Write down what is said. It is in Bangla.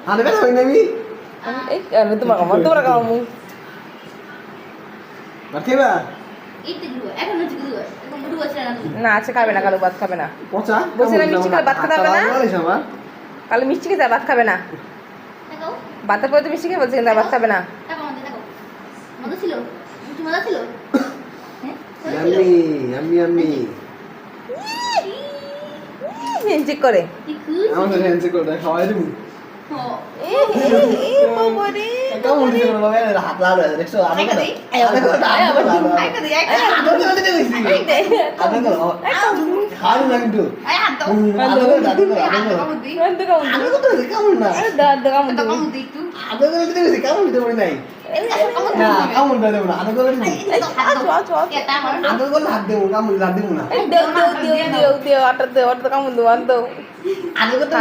আরে বেটা হই নামি এই তোমার কামু বাকিবা না আছে খাবে না কালো ভাত খাবে না পচা বলছি না মিষ্টি খেলে ভাত খেতে হবে না কালো মিষ্টি খেতে ভাত খাবে না ভাতের পরে তো মিষ্টি খেয়ে বলছে কিন্তু ভাত খাবে না ইয়াম্মি ইয়াম্মি ইয়াম্মি চেক করে আমাদের হ্যান্ডশেক করে খাওয়াই দিমু কেমন দিছে বাবা হাত লাল হয়ে দেখছো আমি কই খাওয়াই না কিন্তু কেমন না কেমন দিতে পারি নাই না কেমন দেবো না আদর করে আদর করলে হাত দেবো কেমন হাত দেবো না দেও আটা দেও আটা কামু দেও আদর আদর করতে